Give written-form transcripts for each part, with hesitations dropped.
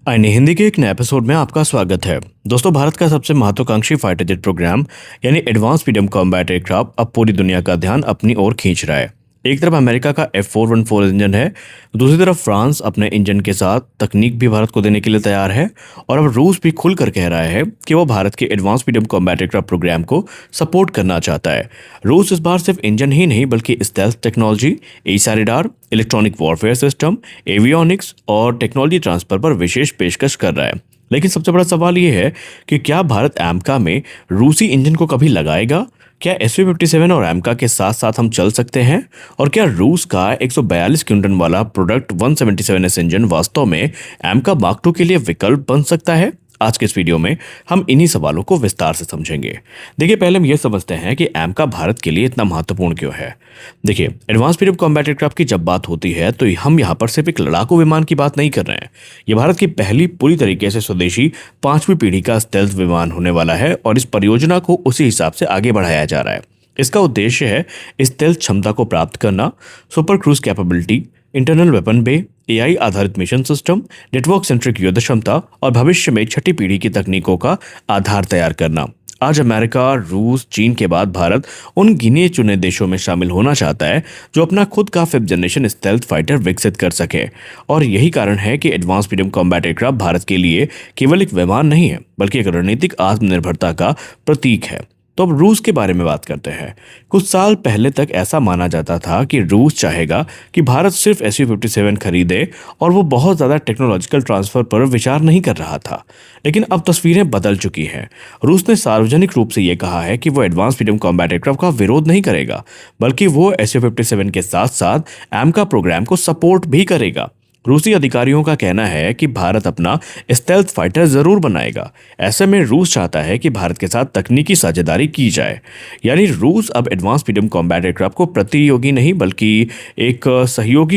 आईने हिंदी के एक नए एपिसोड में आपका स्वागत है। दोस्तों, भारत का सबसे महत्वाकांक्षी फाइटर जेट प्रोग्राम यानी एडवांस मीडियम कॉम्बैट एयरक्राफ्ट अब पूरी दुनिया का ध्यान अपनी ओर खींच रहा है। एक तरफ अमेरिका का F414 इंजन है, दूसरी तरफ फ्रांस अपने इंजन के साथ तकनीक भी भारत को देने के लिए तैयार है और अब रूस भी खुलकर कह रहा है कि वो भारत के advance medium combat aircraft program को सपोर्ट करना चाहता है। रूस इस बार सिर्फ इंजन ही नहीं बल्कि स्टेल्थ टेक्नोलॉजी, एसा radar, electronic warfare system, avionics और टेक्नोलॉजी ट्रांसफर पर विशेष पेशकश कर रहा है। लेकिन सबसे बड़ा सवाल ये है कि क्या भारत एमका में रूसी इंजन को कभी लगाएगा? क्या SV-57 और एमका के साथ साथ हम चल सकते हैं? और क्या रूस का 142 किलोन्यूटन वाला प्रोडक्ट 177S इंजन वास्तव में एमका मार्क II के लिए विकल्प बन सकता है? आज के इस वीडियो में हम इन्हीं सवालों को विस्तार से समझेंगे। देखिए, पहले हम ये समझते हैं कि एमका भारत के लिए इतना महत्वपूर्ण क्यों है। देखिए, एडवांस मीडियम कॉम्बैट एयरक्राफ्ट की जब बात होती है तो हम यहाँ पर सिर्फ एक लड़ाकू विमान की बात नहीं कर रहे हैं। ये भारत की पहली पूरी तरीके से स्वदेशी 5वीं पीढ़ी का स्टेल्थ विमान होने वाला है और इस परियोजना को उसी हिसाब से आगे बढ़ाया जा रहा है। इसका उद्देश्य है स्टेल्थ क्षमता को प्राप्त करना, super cruise capability, internal weapon bay, AI आधारित मिशन सिस्टम, नेटवर्क सेंट्रिक युद्ध क्षमता और भविष्य में छठी पीढ़ी की तकनीकों का आधार तैयार करना। आज अमेरिका, रूस, चीन के बाद भारत उन गिने चुने देशों में शामिल होना चाहता है जो अपना खुद का 5th जनरेशन स्टेल्थ फाइटर विकसित कर सके। और यही कारण है कि advance medium combat aircraft Bharat के लिए केवल एक विमान नहीं है बल्कि एक रणनीतिक आत्मनिर्भरता का प्रतीक है। तो अब रूस के बारे में बात करते हैं। कुछ साल पहले तक ऐसा माना जाता था कि रूस चाहेगा कि भारत सिर्फ SV-57 खरीदे और वो बहुत ज़्यादा टेक्नोलॉजिकल ट्रांसफर पर विचार नहीं कर रहा था। लेकिन अब तस्वीरें बदल चुकी हैं। रूस ने सार्वजनिक रूप से ये कहा है कि वो एडवांस मीडियम कॉम्बैट एयरक्राफ्ट का विरोध नहीं करेगा बल्कि वो SV-57 के साथ साथ एमका प्रोग्राम को सपोर्ट भी करेगा। रूसी अधिकारियों का कहना है कि भारत अपना स्टेल्थ फाइटर जरूर बनाएगा। ऐसे में रूस चाहता है कि भारत के साथ तकनीकी साझेदारी की जाए। यानी रूस अब एडवांस मीडियम कॉम्बैट एयरक्राफ्ट को प्रतियोगी नहीं बल्कि एक सहयोग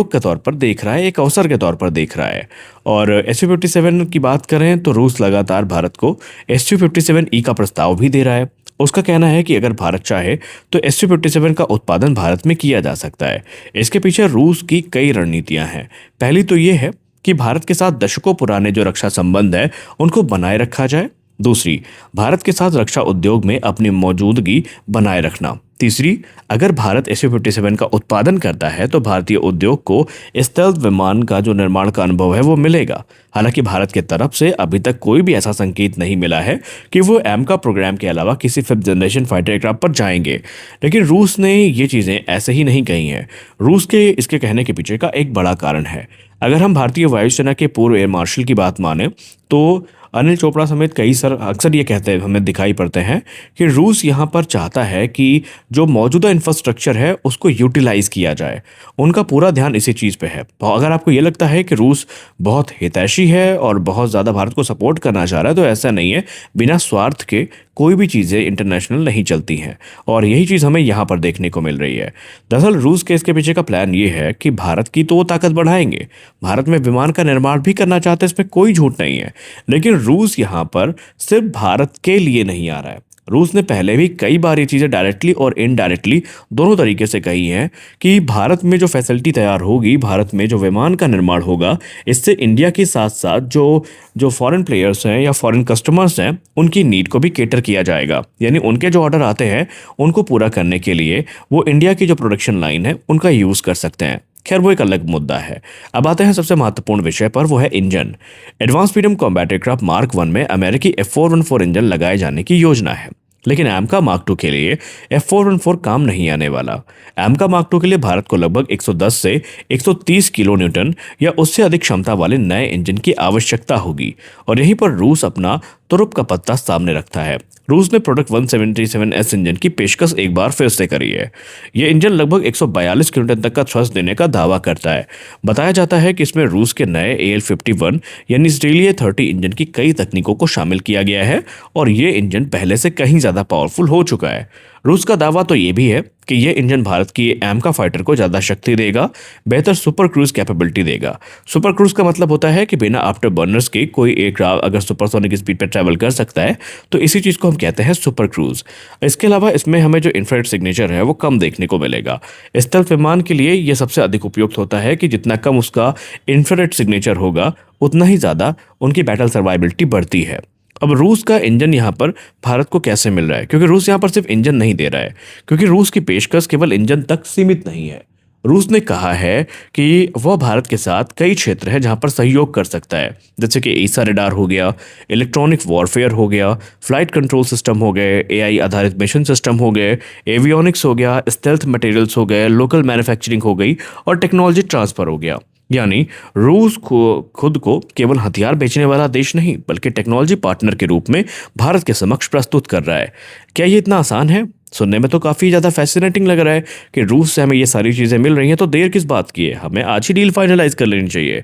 के तौर पर देख रहा है, एक अवसर के तौर पर देख रहा है। और SV-57 की बात करें तो रूस लगातार भारत को SV-57E का प्रस्ताव भी दे रहा है। उसका कहना है कि अगर भारत चाहे तो SV-57 का उत्पादन भारत में किया जा सकता है। इसके पीछे रूस की कई रणनीतियां हैं। पहली तो ये है कि भारत के साथ दशकों पुराने जो रक्षा संबंध है उनको बनाए रखा जाए। दूसरी, भारत के साथ रक्षा उद्योग में अपनी मौजूदगी बनाए रखना। तीसरी, अगर भारत SV-57 का उत्पादन करता है तो भारतीय उद्योग को स्टेल्थ विमान का जो निर्माण का अनुभव है वो मिलेगा। हालांकि भारत की तरफ से अभी तक कोई भी ऐसा संकेत नहीं मिला है कि वो एमका प्रोग्राम के अलावा किसी 5th जनरेशन फाइटर एयरक्राफ्ट पर जाएंगे। लेकिन रूस ने ये चीज़ें ऐसे ही नहीं कही हैं। रूस के इसके कहने के पीछे का एक बड़ा कारण है। अगर हम भारतीय वायुसेना के पूर्व एयर मार्शल की बात माने तो अनिल चोपड़ा समेत कई सर अक्सर ये कहते हैं, हमें दिखाई पड़ते हैं कि रूस यहाँ पर चाहता है कि जो मौजूदा इंफ्रास्ट्रक्चर है उसको यूटिलाइज किया जाए। उनका पूरा ध्यान इसी चीज़ पे है। तो अगर आपको ये लगता है कि रूस बहुत हितैषी है और बहुत ज़्यादा भारत को सपोर्ट करना चाह रहा है तो ऐसा नहीं है। बिना स्वार्थ के कोई भी चीज़ें इंटरनेशनल नहीं चलती हैं और यही चीज़ हमें यहाँ पर देखने को मिल रही है। दरअसल रूस के इसके पीछे का प्लान ये है कि भारत की तो वो ताकत बढ़ाएंगे, भारत में विमान का निर्माण भी करना चाहते हैं, इसमें कोई झूठ नहीं है। लेकिन रूस यहाँ पर सिर्फ भारत के लिए नहीं आ रहा है। रूस ने पहले भी कई बार ये चीज़ें डायरेक्टली और इनडायरेक्टली दोनों तरीके से कही हैं कि भारत में जो फैसिलिटी तैयार होगी, भारत में जो विमान का निर्माण होगा, इससे इंडिया के साथ साथ जो फॉरेन प्लेयर्स हैं या फॉरेन कस्टमर्स हैं उनकी नीड को भी केटर किया जाएगा। यानी उनके जो ऑर्डर आते हैं उनको पूरा करने के लिए वो इंडिया की जो प्रोडक्शन लाइन है उनका यूज़ कर सकते हैं। खैर, वो एक अलग मुद्दा है। अब आते हैं सबसे महत्वपूर्ण विषय पर, वो है engine. Advance medium combat aircraft mark I में अमेरिकी F414 इंजन लगाए जाने की योजना है। लेकिन एमका मार्क II के लिए F414 काम नहीं आने वाला। एमका मार्क II के लिए भारत को लगभग 110 से 130 किलो न्यूटन या उससे अधिक क्षमता वाले नए इंजन की आवश्यकता होगी और यहीं पर रूस अपना तुरुप का पत्ता सामने रखता है। रूस ने प्रोडक्ट 177S इंजन की पेशकश एक बार फिर से करी है। यह इंजन लगभग 142 किलोन्यूटन तक का थ्रस्ट देने का दावा करता है। बताया जाता है कि इसमें रूस के नए AL-51 यानी स्टीलिया 30 इंजन की कई तकनीकों को शामिल किया गया है और ये इंजन पहले से कहीं ज़्यादा पावरफुल हो चुका है। रूस का दावा तो ये भी है कि यह इंजन भारत की एमका फाइटर को ज़्यादा शक्ति देगा, बेहतर सुपर क्रूज कैपेबिलिटी देगा। सुपर क्रूज का मतलब होता है कि बिना आफ्टर बर्नर्स के कोई एयरक्राफ्ट अगर सुपरसोनिक स्पीड पर ट्रैवल कर सकता है तो इसी चीज़ को हम कहते हैं सुपर क्रूज। इसके अलावा इसमें हमें जो इंफ्रारेड सिग्नेचर है वो कम देखने को मिलेगा। स्टेल्थ विमान के लिए यह सबसे अधिक उपयुक्त होता है कि जितना कम उसका इंफ्रारेड सिग्नेचर होगा उतना ही ज़्यादा उनकी बैटल सर्वाइबिलिटी बढ़ती है। अब रूस का इंजन यहाँ पर भारत को कैसे मिल रहा है, क्योंकि रूस यहाँ पर सिर्फ इंजन नहीं दे रहा है, क्योंकि रूस की पेशकश केवल इंजन तक सीमित नहीं है। रूस ने कहा है कि वह भारत के साथ कई क्षेत्र हैं जहां पर सहयोग कर सकता है, जैसे कि ईसा रडार हो गया, इलेक्ट्रॉनिक वॉरफेयर हो गया, फ्लाइट कंट्रोल सिस्टम हो गए, एआई आधारित मिशन सिस्टम हो गए, एवियोनिक्स हो गया, स्टेल्थ मटेरियल्स हो गए, लोकल मैन्युफैक्चरिंग हो गई और टेक्नोलॉजी ट्रांसफर हो गया। यानी रूस को खुद को केवल हथियार बेचने वाला देश नहीं बल्कि टेक्नोलॉजी पार्टनर के रूप में भारत के समक्ष प्रस्तुत कर रहा है। क्या ये इतना आसान है? सुनने में तो काफ़ी ज़्यादा फैसिनेटिंग लग रहा है कि रूस से हमें ये सारी चीज़ें मिल रही हैं, तो देर किस बात की है, हमें आज ही डील फाइनलाइज कर लेनी चाहिए।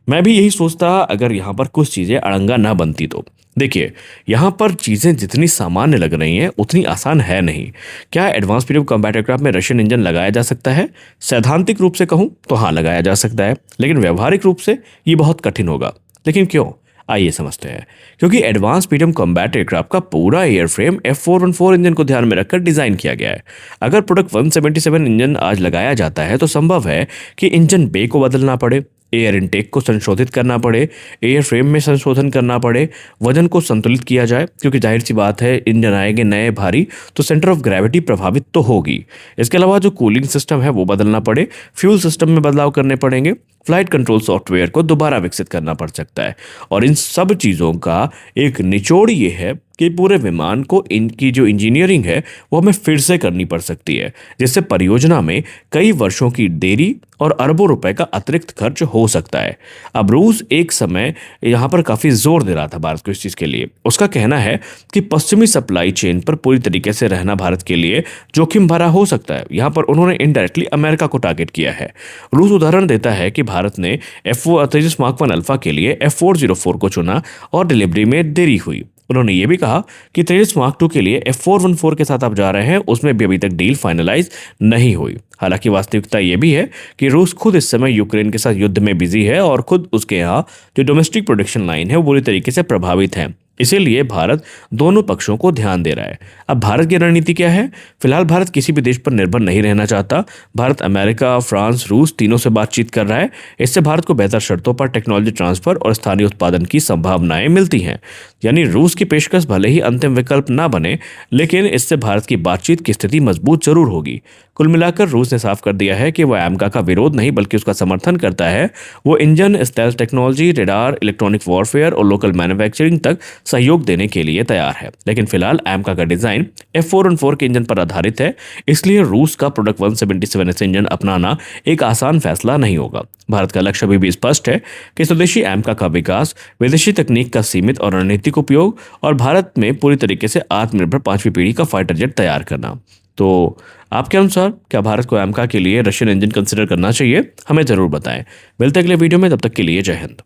मैं भी यही सोचता अगर यहाँ पर कुछ चीज़ें अड़ंगा ना बनती तो। देखिए, यहाँ पर चीज़ें जितनी सामान्य लग रही हैं उतनी आसान है नहीं। क्या एडवांस मीडियम कॉम्बैट एयरक्राफ्ट में रशियन इंजन लगाया जा सकता है? सैद्धांतिक रूप से कहूँ तो हाँ, लगाया जा सकता है, लेकिन व्यवहारिक रूप से ये बहुत कठिन होगा। लेकिन क्यों, आइए समझते हैं। क्योंकि एडवांस मीडियम कॉम्बैट एयरक्राफ्ट का पूरा एयरफ्रेम F414 इंजन को ध्यान में रखकर डिजाइन किया गया है। अगर प्रोडक्ट 177 इंजन आज लगाया जाता है तो संभव है कि इंजन बे को बदलना पड़े, एयर इनटेक को संशोधित करना पड़े, एयर फ्रेम में संशोधन करना पड़े, वजन को संतुलित किया जाए, क्योंकि जाहिर सी बात है इंजन आएंगे नए भारी तो सेंटर ऑफ ग्रेविटी प्रभावित तो होगी। इसके अलावा जो कूलिंग सिस्टम है वो बदलना पड़े, फ्यूल सिस्टम में बदलाव करने पड़ेंगे, फ्लाइट कंट्रोल सॉफ्टवेयर को दोबारा विकसित करना पड़ सकता है। और इन सब चीज़ों का एक निचोड़ ये है कि पूरे विमान को इनकी जो इंजीनियरिंग है वो हमें फिर से करनी पड़ सकती है, जिससे परियोजना में कई वर्षों की देरी और अरबों रुपए का अतिरिक्त खर्च हो सकता है। अब रूस एक समय यहाँ पर काफ़ी जोर दे रहा था भारत को इस चीज़ के लिए। उसका कहना है कि पश्चिमी सप्लाई चेन पर पूरी तरीके से रहना भारत के लिए जोखिम भरा हो सकता है। यहाँ पर उन्होंने इनडायरेक्टली अमेरिका को टारगेट किया है। रूस उदाहरण देता है कि भारत ने तेजस मार्क 1 अल्फा के लिए F404 को चुना और डिलीवरी में देरी हुई। उन्होंने ये भी कहा कि तेजस मार्क 2 के लिए F414 के साथ आप जा रहे हैं, उसमें भी अभी तक डील फाइनलाइज नहीं हुई। हालांकि वास्तविकता ये भी है कि रूस खुद इस समय यूक्रेन के साथ युद्ध में बिजी है और खुद उसके यहाँ जो डोमेस्टिक प्रोडक्शन लाइन है वो बुरी तरीके से प्रभावित है। इसीलिए भारत दोनों पक्षों को ध्यान दे रहा है। अब भारत की रणनीति क्या है? फिलहाल भारत किसी भी देश पर निर्भर नहीं रहना चाहता। भारत अमेरिका, फ्रांस, रूस तीनों से बातचीत कर रहा है। इससे भारत को बेहतर शर्तों पर टेक्नोलॉजी ट्रांसफर और स्थानीय उत्पादन की संभावनाएं मिलती हैं। यानी रूस की पेशकश भले ही अंतिम विकल्प ना बने, लेकिन इससे भारत की बातचीत की स्थिति मजबूत जरूर होगी। कुल मिलाकर रूस ने साफ कर दिया है कि वह एमका का विरोध नहीं बल्कि उसका समर्थन करता है। वो engine, stealth technology, radar, electronic warfare और लोकल मैन्युफैक्चरिंग तक सहयोग देने के लिए तैयार है। लेकिन फिलहाल एमका का डिजाइन F414 के इंजन पर आधारित है, इसलिए रूस का प्रोडक्ट 177 इंजन अपनाना एक आसान फैसला नहीं होगा। भारत का लक्ष्य अभी भी स्पष्ट है कि स्वदेशी एमका का विकास, विदेशी तकनीक का सीमित और रणनीतिक उपयोग और भारत में पूरी तरीके से आत्मनिर्भर 5वीं पीढ़ी का फाइटर जेट तैयार करना। तो आपके अनुसार क्या भारत को एमका के लिए रशियन इंजन कंसिडर करना चाहिए? हमें जरूर बताएं। मिलते हैं अगले वीडियो में, तब तक के लिए जय हिंद।